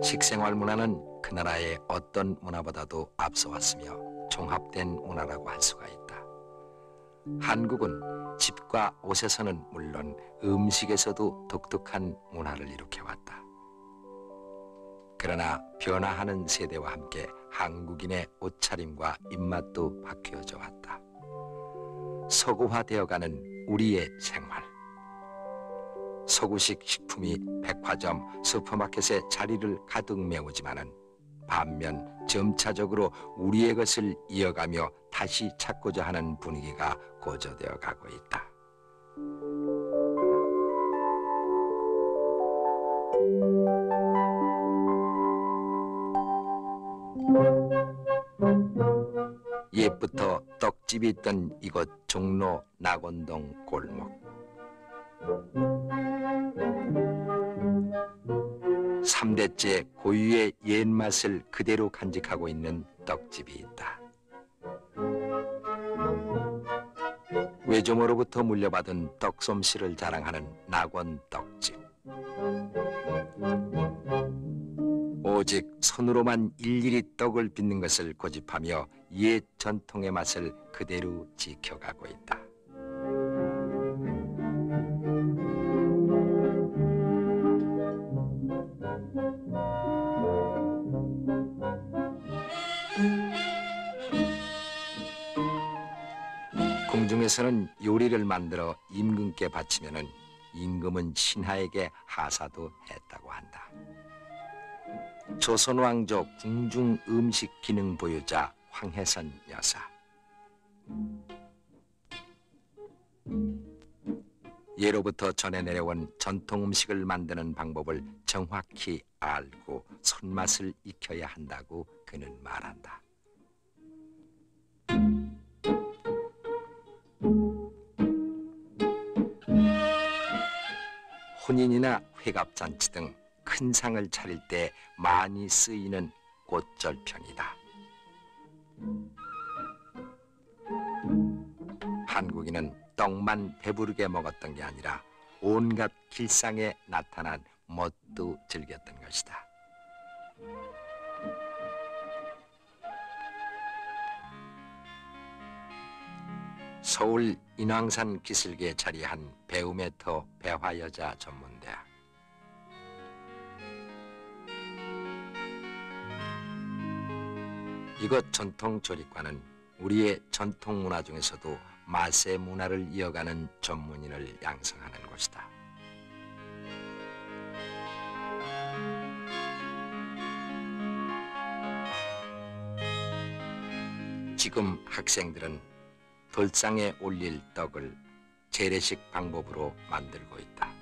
식생활 문화는 그 나라의 어떤 문화보다도 앞서왔으며 종합된 문화라고 할 수가 있다. 한국은 집과 옷에서는 물론 음식에서도 독특한 문화를 일으켜왔다. 그러나 변화하는 세대와 함께 한국인의 옷차림과 입맛도 바뀌어져 왔다. 서구화되어가는 우리의 생활. 서구식 식품이 백화점, 슈퍼마켓에 자리를 가득 메우지만은 반면 점차적으로 우리의 것을 이어가며 다시 찾고자 하는 분위기가 고조되어 가고 있다. 옛부터 떡집이 있던 이곳 종로 낙원동 골목. 3대째 고유의 옛맛을 그대로 간직하고 있는 떡집이 있다. 외조모로부터 물려받은 떡솜씨를 자랑하는 낙원 떡집. 오직 손으로만 일일이 떡을 빚는 것을 고집하며 옛 전통의 맛을 그대로 지켜가고 있다. 궁중에서는 요리를 만들어 임금께 바치면은 임금은 신하에게 하사도 했다고 한다. 조선 왕조 궁중 음식 기능 보유자 황혜선 여사. 예로부터 전해 내려온 전통 음식을 만드는 방법을 정확히 알고 손맛을 익혀야 한다고 그는 말한다. 혼인이나 회갑잔치 등 큰 상을 차릴 때 많이 쓰이는 꽃절편이다. 한국인은 떡만 배부르게 먹었던 게 아니라 온갖 길상에 나타난 멋도 즐겼던 것이다. 서울 인왕산 기슭에 자리한 배움의 터 배화여자 전문대학. 이곳 전통 조리과는 우리의 전통 문화 중에서도 맛의 문화를 이어가는 전문인을 양성하는 곳이다. 지금 학생들은 돌상에 올릴 떡을 재래식 방법으로 만들고 있다.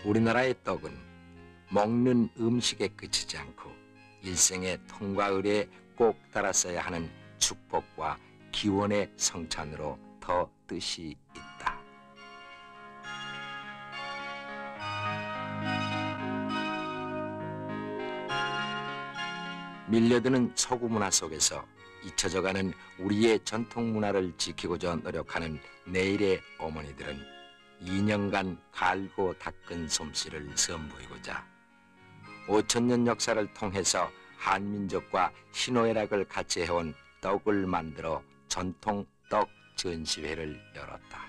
우리나라의 떡은 먹는 음식에 그치지 않고 일생의 통과 의례에 꼭 따랐어야 하는 축복과 기원의 성찬으로 더 뜻이 있다. 밀려드는 서구 문화 속에서 잊혀져가는 우리의 전통 문화를 지키고자 노력하는 내일의 어머니들은 2년간 갈고 닦은 솜씨를 선보이고자 5000년 역사를 통해서 한민족과 희노애락을 같이 해온 떡을 만들어 전통 떡 전시회를 열었다.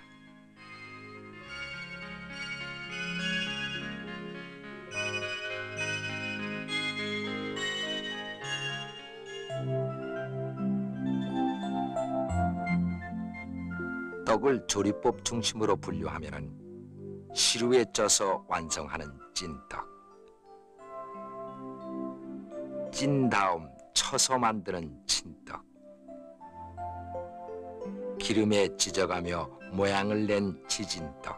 떡을 조리법 중심으로 분류하면은 시루에 쪄서 완성하는 찐떡, 찐 다음 쳐서 만드는 친떡, 기름에 지져가며 모양을 낸 지진떡,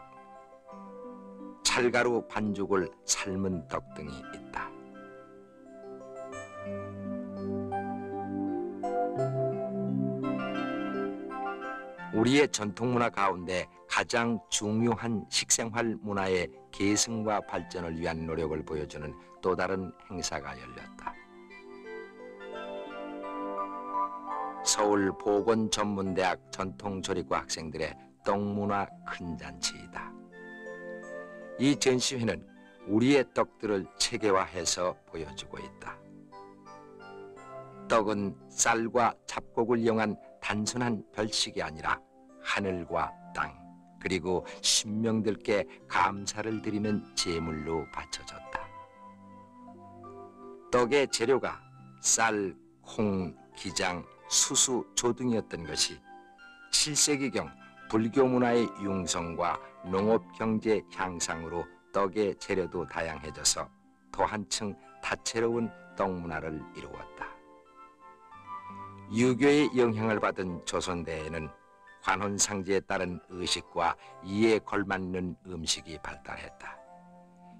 찰가루 반죽을 삶은 떡 등이 있다. 우리의 전통문화 가운데 가장 중요한 식생활 문화의 계승과 발전을 위한 노력을 보여주는 또 다른 행사가 열렸다. 서울 보건전문대학 전통조리과 학생들의 떡문화 큰 잔치이다. 이 전시회는 우리의 떡들을 체계화해서 보여주고 있다. 떡은 쌀과 잡곡을 이용한 단순한 별식이 아니라 하늘과 땅, 그리고 신명들께 감사를 드리는 제물로 바쳐졌다. 떡의 재료가 쌀, 콩, 기장, 수수, 조 등이었던 것이 7세기경 불교 문화의 융성과 농업경제 향상으로 떡의 재료도 다양해져서 또 한층 다채로운 떡 문화를 이루었다. 유교의 영향을 받은 조선대에는 관혼상제에 따른 의식과 이에 걸맞는 음식이 발달했다.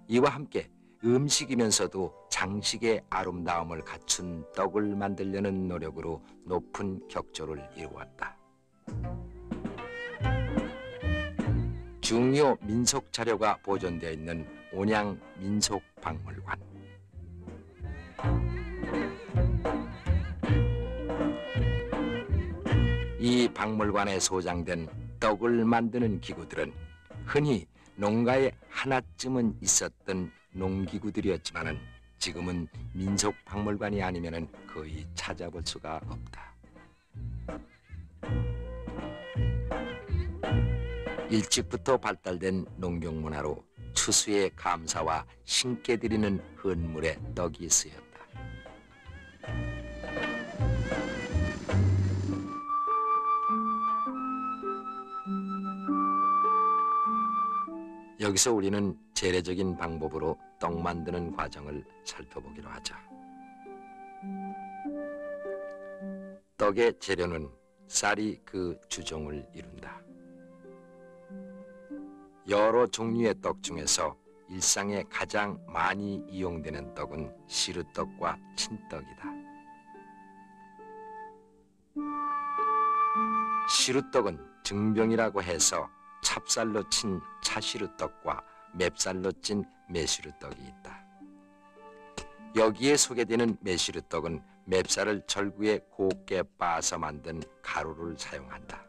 이와 함께 음식이면서도 장식의 아름다움을 갖춘 떡을 만들려는 노력으로 높은 격조를 이루었다. 중요 민속 자료가 보존되어 있는 온양 민속박물관. 이 박물관에 소장된 떡을 만드는 기구들은 흔히 농가에 하나쯤은 있었던 농기구들이었지만은 지금은 민속박물관이 아니면은 거의 찾아볼 수가 없다. 일찍부터 발달된 농경문화로 추수의 감사와 신께 드리는 헌물에 떡이 쓰였다. 여기서 우리는 재래적인 방법으로 떡 만드는 과정을 살펴보기로 하자. 떡의 재료는 쌀이 그 주종을 이룬다. 여러 종류의 떡 중에서 일상에 가장 많이 이용되는 떡은 시루떡과 친떡이다. 시루떡은 증병이라고 해서 찹쌀로 친 차시루떡과 맵쌀로 찐 매시루떡이 있다. 여기에 소개되는 매시루떡은 맵쌀을 절구에 곱게 빻아서 만든 가루를 사용한다.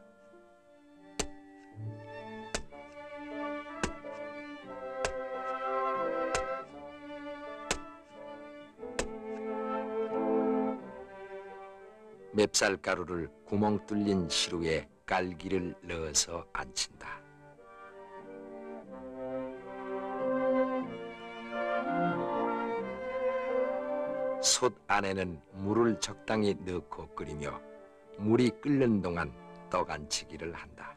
맵쌀 가루를 구멍 뚫린 시루에 깔기를 넣어서 앉힌다. 솥 안에는 물을 적당히 넣고 끓이며 물이 끓는 동안 떡 안치기를 한다.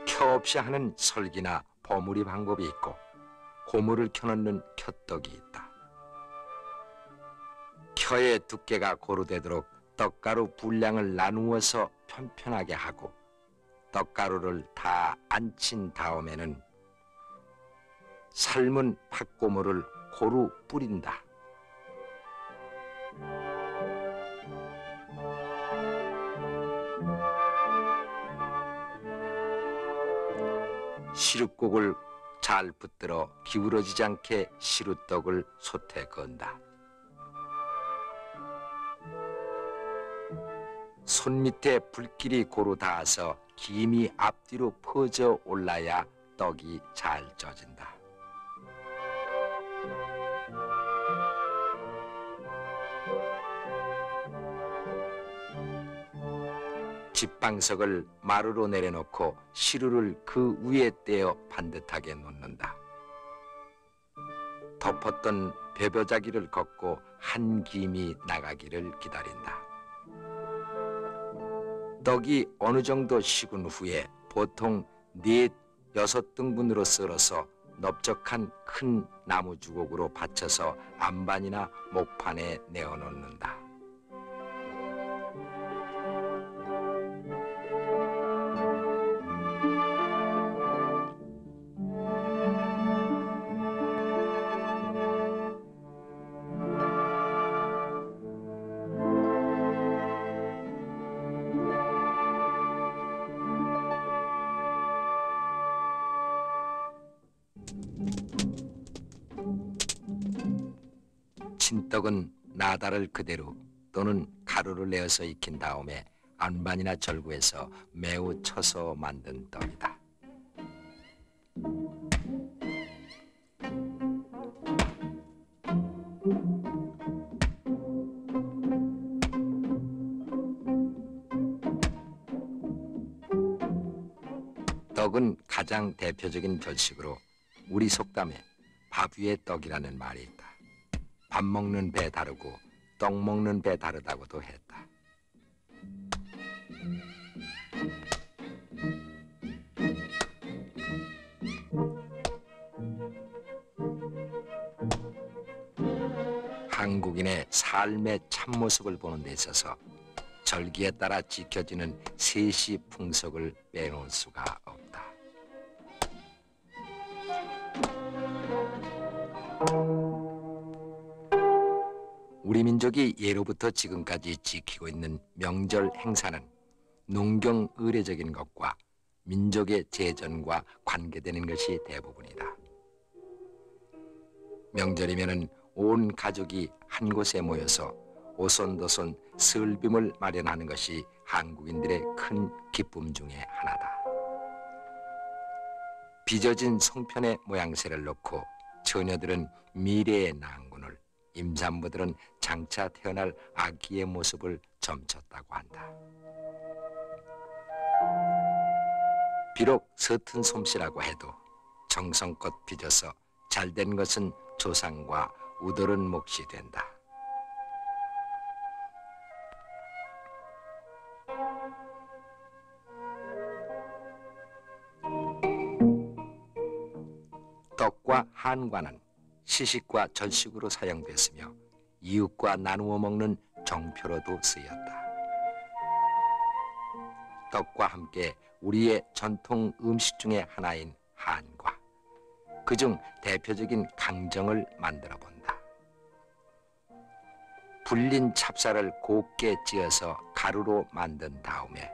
켜 없이 하는 설기나 버무리 방법이 있고 고무를 켜놓는 켜떡이 있다. 켜의 두께가 고루되도록 떡가루 분량을 나누어서 편편하게 하고 떡가루를 다 안친 다음에는 삶은 팥고물을 고루 뿌린다. 시루국을 잘 붙들어 기울어지지 않게 시루떡을 솥에 건다. 손 밑에 불길이 고루 닿아서 김이 앞뒤로 퍼져 올라야 떡이 잘 쪄진다. 집방석을 마루로 내려놓고 시루를 그 위에 떼어 반듯하게 놓는다. 덮었던 배벼자기를 걷고 한 김이 나가기를 기다린다. 떡이 어느 정도 식은 후에 보통 4, 6등분으로 썰어서 넓적한 큰 나무 주걱으로 받쳐서 안반이나 목판에 내어놓는다. 친떡은 나달을 그대로 또는 가루를 내어서 익힌 다음에 안반이나 절구해서 매우 쳐서 만든 떡이다. 떡은 가장 대표적인 결식으로 우리 속담에 밥 위에 떡이라는 말이 있다. 밥 먹는 배 다르고 떡 먹는 배 다르다고도 했다. 한국인의 삶의 참모습을 보는 데 있어서 절기에 따라 지켜지는 세시 풍속을 빼놓을 수가 없다. 우리 민족이 예로부터 지금까지 지키고 있는 명절 행사는 농경 의례적인 것과 민족의 재전과 관계되는 것이 대부분이다. 명절이면은 온 가족이 한 곳에 모여서 오손도손 설빔을 마련하는 것이 한국인들의 큰 기쁨 중에 하나다. 빚어진 송편의 모양새를 놓고 처녀들은 미래의 낭군을, 임산부들은 장차 태어날 아기의 모습을 점쳤다고 한다. 비록 서툰 솜씨라고 해도 정성껏 빚어서 잘된 것은 조상과 우더른 몫이 된다. 떡과 한과는 시식과 절식으로 사용됐으며 이웃과 나누어 먹는 정표로도 쓰였다. 떡과 함께 우리의 전통 음식 중에 하나인 한과, 그중 대표적인 강정을 만들어 본다. 불린 찹쌀을 곱게 찧어서 가루로 만든 다음에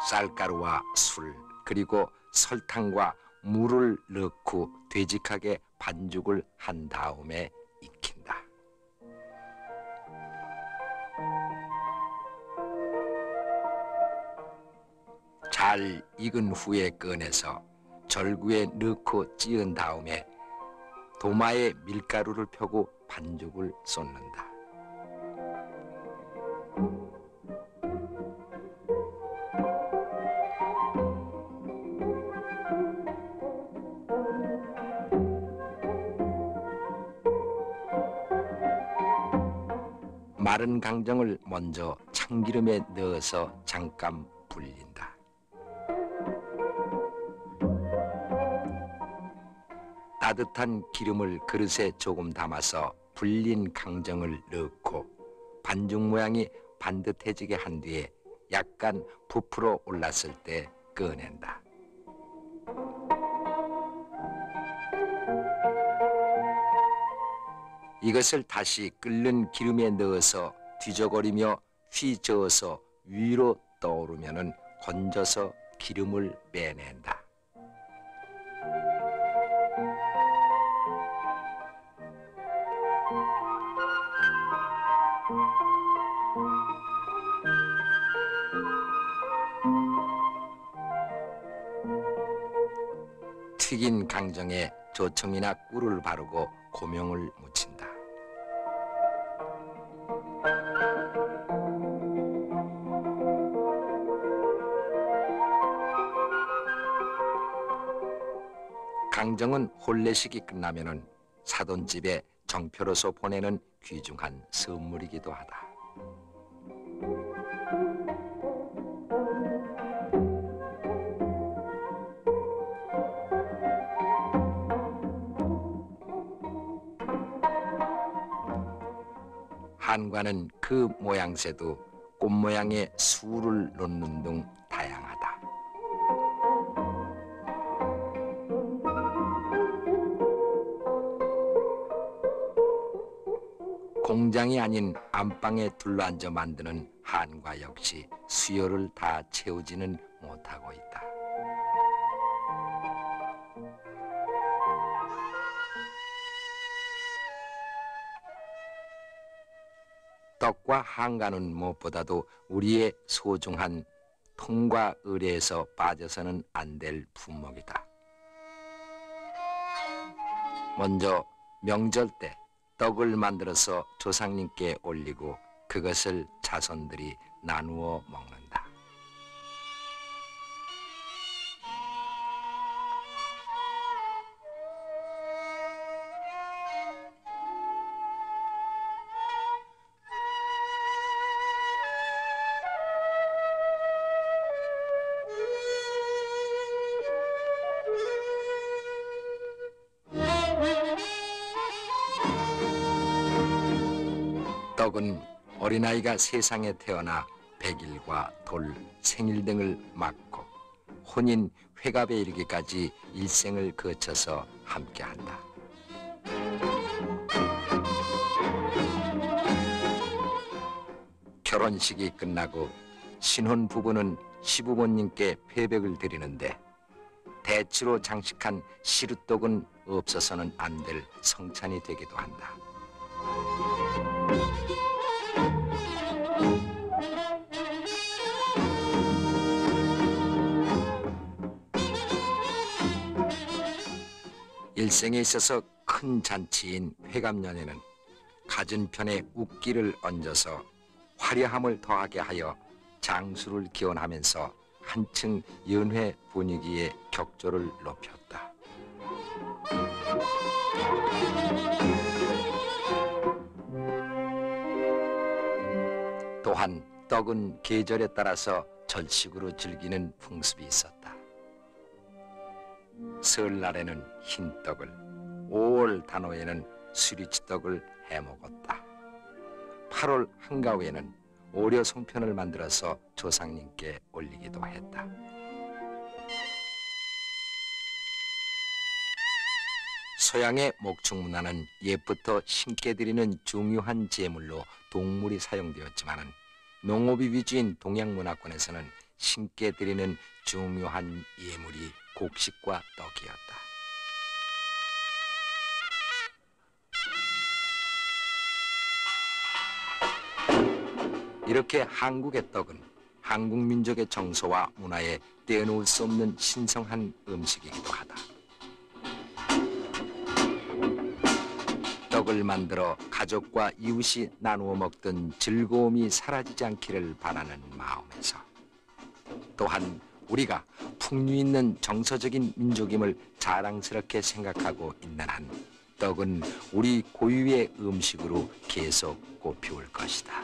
쌀가루와 술 그리고 설탕과 물을 넣고 되직하게 반죽을 한 다음에 익힌다. 잘 익은 후에 꺼내서 절구에 넣고 찧은 다음에 도마에 밀가루를 펴고 반죽을 쏟는다. 마른 강정을 먼저 참기름에 넣어서 잠깐 불린다. 따뜻한 기름을 그릇에 조금 담아서 불린 강정을 넣고 반죽 모양이 반듯해지게 한 뒤에 약간 부풀어 올랐을 때 꺼낸다. 이것을 다시 끓는 기름에 넣어서 뒤적거리며 휘저어서 위로 떠오르면은 건져서 기름을 빼낸다. 튀긴 강정에 조청이나 꿀을 바르고 고명을 묻힌다. 강정은 혼례식이 끝나면은 사돈집에 정표로서 보내는 귀중한 선물이기도 하다. 한과는 그 모양새도 꽃 모양의 수를 놓는 등 다양하다. 공장이 아닌 안방에 둘러앉아 만드는 한과 역시 수요를 다 채우지는 못하고 있다. 떡과 한가는 무엇보다도 우리의 소중한 통과 의례에서 빠져서는 안 될 품목이다. 먼저 명절 때 떡을 만들어서 조상님께 올리고 그것을 자손들이 나누어 먹는다. 떡은 어린아이가 세상에 태어나 백일과 돌, 생일 등을 맞고 혼인, 회갑에 이르기까지 일생을 거쳐서 함께한다. 결혼식이 끝나고 신혼 부부는 시부모님께 회백을 드리는데 대추로 장식한 시루떡은 없어서는 안 될 성찬이 되기도 한다. 일생에 있어서 큰 잔치인 회갑년에는 가전편에 웃기를 얹어서 화려함을 더하게 하여 장수를 기원하면서 한층 연회 분위기의 격조를 높였다. 또한 떡은 계절에 따라서 절식으로 즐기는 풍습이 있었다. 설날에는 흰떡을, 5월 단오에는 수리치떡을 해먹었다. 8월 한가위에는 오려 송편을 만들어서 조상님께 올리기도 했다. 서양의 목축 문화는 옛부터 신께 드리는 중요한 제물로 동물이 사용되었지만 농업이 위주인 동양 문화권에서는 신께 드리는 중요한 예물이 곡식과 떡이었다. 이렇게 한국의 떡은 한국 민족의 정서와 문화에 떼어놓을 수 없는 신성한 음식이기도 하다. 떡을 만들어 가족과 이웃이 나누어 먹던 즐거움이 사라지지 않기를 바라는 마음에서, 또한 우리가 풍류 있는 정서적인 민족임을 자랑스럽게 생각하고 있는 한 떡은 우리 고유의 음식으로 계속 꼽혀올 것이다.